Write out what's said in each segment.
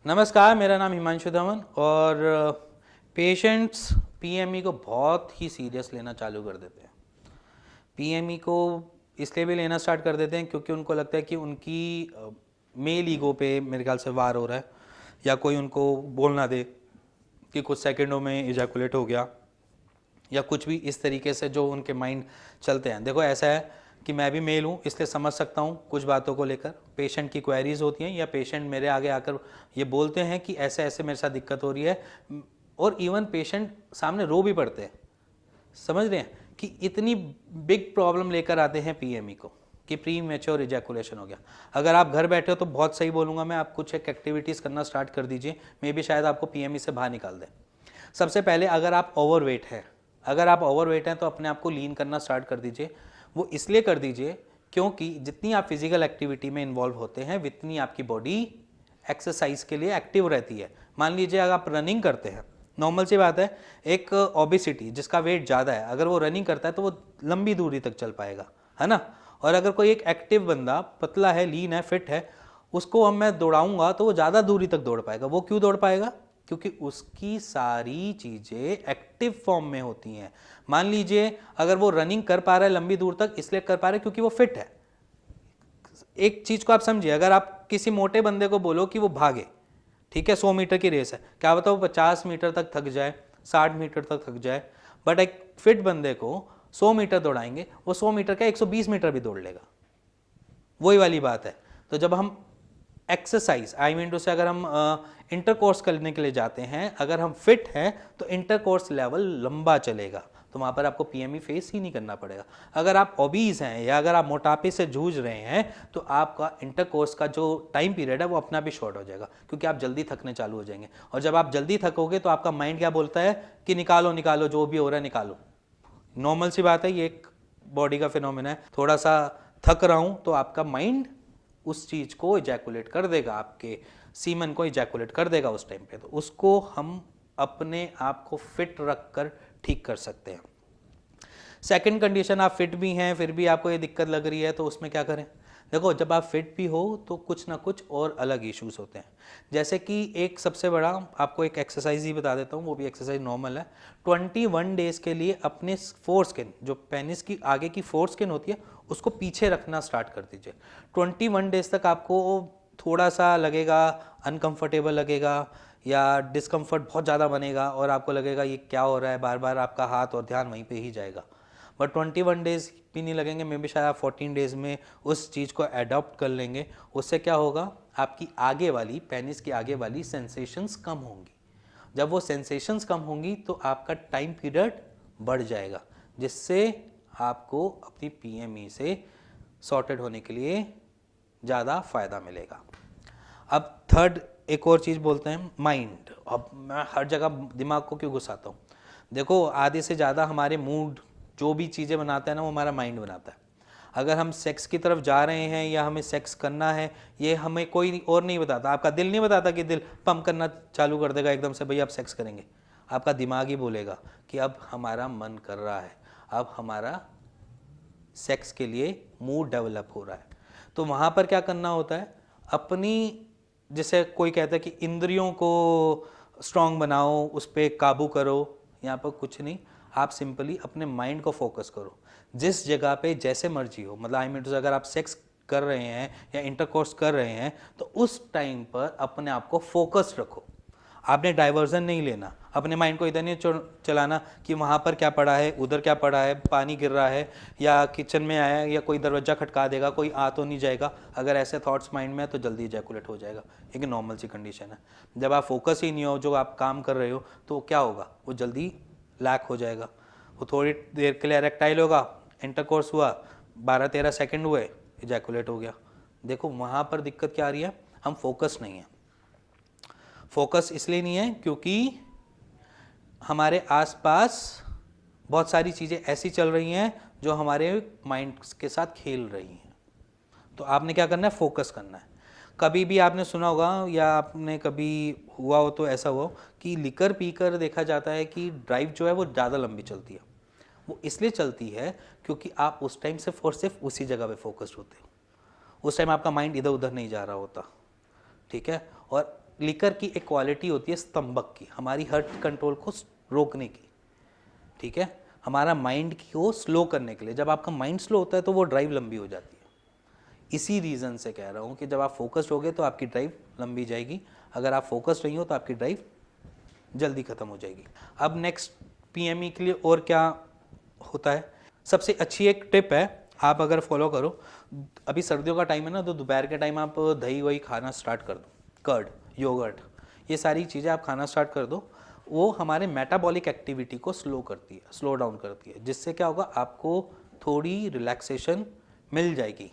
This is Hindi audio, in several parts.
नमस्कार, मेरा नाम हिमांशु धवन और पेशेंट्स पीएमई को बहुत ही सीरियस लेना चालू कर देते हैं। पीएमई को इसलिए भी लेना स्टार्ट कर देते हैं क्योंकि उनको लगता है कि उनकी मेल ईगो पे मेरे ख्याल से वार हो रहा है, या कोई उनको बोल ना दे कि कुछ सेकंडों में इजैकुलेट हो गया, या कुछ भी इस तरीके से जो उनके माइंड चलते हैं। देखो, ऐसा है कि मैं भी मेल हूँ, इसलिए समझ सकता हूँ कुछ बातों को लेकर। पेशेंट की क्वेरीज होती हैं या पेशेंट मेरे आगे आकर ये बोलते हैं कि ऐसे ऐसे मेरे साथ दिक्कत हो रही है, और इवन पेशेंट सामने रो भी पड़ते हैं। समझ रहे हैं कि इतनी बिग प्रॉब्लम लेकर आते हैं पीएमई को कि प्री मैच्योर इजैकुलेशन हो गया। अगर आप घर बैठे हो तो बहुत सही बोलूँगा मैं, आप कुछ एक एक्टिविटीज़ करना स्टार्ट कर दीजिए, मे भी शायद आपको पीएमई से बाहर निकाल दें। सबसे पहले, अगर आप ओवरवेट हैं तो अपने आप को लीन करना स्टार्ट कर दीजिए। वो इसलिए कर दीजिए क्योंकि जितनी आप फिजिकल एक्टिविटी में इन्वॉल्व होते हैं उतनी आपकी बॉडी एक्सरसाइज के लिए एक्टिव रहती है। मान लीजिए अगर आप रनिंग करते हैं, नॉर्मल सी बात है, एक ओबेसिटी जिसका वेट ज़्यादा है, अगर वो रनिंग करता है तो वो लंबी दूरी तक चल पाएगा, है ना। और अगर कोई एक एक्टिव बंदा पतला है, लीन है, फिट है, उसको अब मैं दौड़ाऊंगा तो वो ज़्यादा दूरी तक दौड़ पाएगा। वो क्यों दौड़ पाएगा? क्योंकि उसकी सारी चीज़ें एक्टिव फॉर्म में होती हैं। मान लीजिए अगर वो रनिंग कर पा रहा है लंबी दूर तक, इसलिए कर पा रहा है क्योंकि वो फिट है। एक चीज़ को आप समझिए, अगर आप किसी मोटे बंदे को बोलो कि वो भागे, ठीक है, 100 मीटर की रेस है, क्या बताओ वो 50 मीटर तक थक जाए, 60 मीटर तक थक जाए। बट एक फिट बंदे को 100 मीटर दौड़ाएंगे, वो 100 मीटर का 120 मीटर भी दौड़ लेगा। वही वाली बात है। तो जब हम एक्सरसाइज टू से अगर हम इंटरकोर्स करने के लिए जाते हैं, अगर हम फिट हैं तो इंटरकोर्स लेवल लंबा चलेगा, तो वहाँ पर आपको पीएमई फेस ही नहीं करना पड़ेगा। अगर आप ओबीज हैं या अगर आप मोटापे से जूझ रहे हैं तो आपका इंटरकोर्स का जो टाइम पीरियड है वो अपना भी शॉर्ट हो जाएगा, क्योंकि आप जल्दी थकने चालू हो जाएंगे। और जब आप जल्दी थकोगे तो आपका माइंड क्या बोलता है कि निकालो निकालो, जो भी हो रहा है निकालो। नॉर्मल सी बात है, ये एक बॉडी का फिनोमेना है। थोड़ा सा थक रहा हूँ तो आपका माइंड उस चीज़ को इजैकुलेट कर देगा, आपके सीमन को इजैकुलेट कर देगा उस टाइम पे। तो उसको हम अपने आप को फिट रख कर ठीक कर सकते हैं। सेकंड कंडीशन, आप फिट भी हैं फिर भी आपको ये दिक्कत लग रही है, तो उसमें क्या करें? देखो, जब आप फिट भी हो तो कुछ ना कुछ और अलग इश्यूज होते हैं। जैसे कि एक सबसे बड़ा आपको एक एक्सरसाइज ही बता देता हूँ, वो भी एक्सरसाइज नॉर्मल है। 21 डेज के लिए अपने फोर स्किन, जो पेनिस की आगे की फोर स्किन होती है, उसको पीछे रखना स्टार्ट कर दीजिए। 21 डेज तक आपको थोड़ा सा लगेगा, अनकंफर्टेबल लगेगा या डिस्कम्फर्ट बहुत ज़्यादा बनेगा, और आपको लगेगा ये क्या हो रहा है, बार बार आपका हाथ और ध्यान वहीं पे ही जाएगा। बट 21 डेज भी नहीं लगेंगे, मे बी शायद आप 14 डेज में उस चीज़ को अडॉप्ट कर लेंगे। उससे क्या होगा, आपकी आगे वाली पेनिस की आगे वाली सेंसेशंस कम होंगी। जब वो सेंसेशंस कम होंगी तो आपका टाइम पीरियड बढ़ जाएगा, जिससे आपको अपनी पीएमई से सॉर्टेड होने के लिए ज़्यादा फायदा मिलेगा। अब थर्ड एक और चीज़ बोलते हैं, माइंड। अब मैं हर जगह दिमाग को क्यों घुसाता हूँ? देखो, आधे से ज़्यादा हमारे मूड जो भी चीज़ें बनाता है ना, वो हमारा माइंड बनाता है। अगर हम सेक्स की तरफ जा रहे हैं या हमें सेक्स करना है, ये हमें कोई और नहीं बताता। आपका दिल नहीं बताता कि दिल पंप करना चालू कर देगा एकदम से, भैया आप सेक्स करेंगे। आपका दिमाग ही बोलेगा कि अब हमारा मन कर रहा है, अब हमारा सेक्स के लिए मूड डेवलप हो रहा है। तो वहाँ पर क्या करना होता है, अपनी, जैसे कोई कहता है कि इंद्रियों को स्ट्रांग बनाओ, उस पर काबू करो। यहाँ पर कुछ नहीं, आप सिंपली अपने माइंड को फोकस करो। जिस जगह पे जैसे मर्जी हो, मतलब अगर आप सेक्स कर रहे हैं या इंटरकोर्स कर रहे हैं तो उस टाइम पर अपने आप को फोकस रखो। आपने डाइवर्जन नहीं लेना, अपने माइंड को इधर नहीं चलाना कि वहाँ पर क्या पड़ा है, उधर क्या पड़ा है, पानी गिर रहा है, या किचन में आया है, या कोई दरवाजा खटका देगा, कोई आ तो नहीं जाएगा। अगर ऐसे थॉट्स माइंड में है तो जल्दी इजैकुलेट हो जाएगा। एक नॉर्मल सी कंडीशन है। जब आप फोकस ही नहीं हो, जो आप काम कर रहे हो, तो क्या होगा, वो जल्दी लैक हो जाएगा। वो थोड़ी देर के लिए इरेक्टाइल होगा, इंटरकोर्स हुआ, 12-13 सेकंड हुए, इजैकुलेट हो गया। देखो, वहाँ पर दिक्कत क्या आ रही है, हम फोकस नहीं है। फोकस इसलिए नहीं है क्योंकि हमारे आसपास बहुत सारी चीज़ें ऐसी चल रही हैं जो हमारे माइंड के साथ खेल रही हैं। तो आपने क्या करना है, फोकस करना है। कभी भी आपने सुना होगा या आपने कभी हुआ हो तो ऐसा हुआ कि लिकर पीकर देखा जाता है कि ड्राइव जो है वो ज़्यादा लंबी चलती है। वो इसलिए चलती है क्योंकि आप उस टाइम सिर्फ और सिर्फ उसी जगह पे फोकस्ड होते हो। उस टाइम आपका माइंड इधर उधर नहीं जा रहा होता, ठीक है। और लिकर की एक क्वालिटी होती है स्तंभक की, हमारी हार्ट कंट्रोल को रोकने की, ठीक है, हमारा माइंड को स्लो करने के लिए। जब आपका माइंड स्लो होता है तो वो ड्राइव लंबी हो जाती है। इसी रीज़न से कह रहा हूँ कि जब आप फोकस्ड होगे तो आपकी ड्राइव लंबी जाएगी, अगर आप फोकस्ड नहीं हो तो आपकी ड्राइव जल्दी ख़त्म हो जाएगी। अब नेक्स्ट पीएमई के लिए और क्या होता है, सबसे अच्छी एक टिप है, आप अगर फॉलो करो, अभी सर्दियों का टाइम है ना, तो दोपहर के टाइम आप दही वही खाना स्टार्ट कर दो, कर्ड, योगर्ट, ये सारी चीज़ें आप खाना स्टार्ट कर दो। वो हमारे मेटाबॉलिक एक्टिविटी को स्लो करती है, स्लो डाउन करती है, जिससे क्या होगा, आपको थोड़ी रिलैक्सेशन मिल जाएगी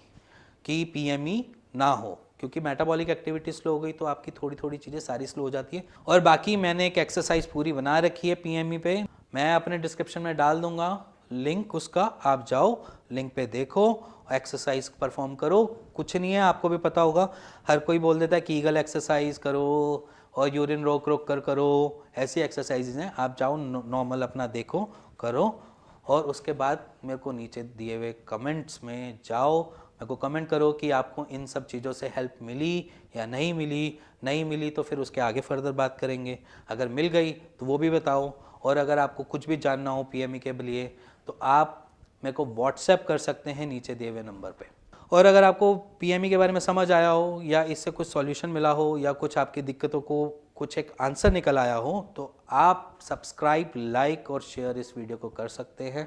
कि पीएमई ना हो, क्योंकि मेटाबॉलिक एक्टिविटी स्लो हो गई तो आपकी थोड़ी थोड़ी चीज़ें सारी स्लो हो जाती है। और बाकी मैंने एक एक्सरसाइज पूरी बना रखी है पीएमई पे, मैं अपने डिस्क्रिप्शन में डाल दूंगा लिंक उसका, आप जाओ लिंक पे देखो, एक्सरसाइज परफॉर्म करो। कुछ नहीं है, आपको भी पता होगा, हर कोई बोल देता है कि ईगल एक्सरसाइज करो और यूरिन रोक रोक कर करो, ऐसी एक्सरसाइजेज हैं, आप जाओ नॉर्मल अपना देखो, करो, और उसके बाद मेरे को नीचे दिए हुए कमेंट्स में जाओ, मेरे को कमेंट करो कि आपको इन सब चीज़ों से हेल्प मिली या नहीं मिली। नहीं मिली तो फिर उसके आगे फर्दर बात करेंगे, अगर मिल गई तो वो भी बताओ। और अगर आपको कुछ भी जानना हो पीएमई के लिए तो आप मेरे को व्हाट्सएप कर सकते हैं नीचे दिए हुए नंबर पे। और अगर आपको पीएमई के बारे में समझ आया हो या इससे कुछ सॉल्यूशन मिला हो या कुछ आपकी दिक्कतों को कुछ एक आंसर निकल आया हो तो आप सब्सक्राइब, लाइक और शेयर इस वीडियो को कर सकते हैं।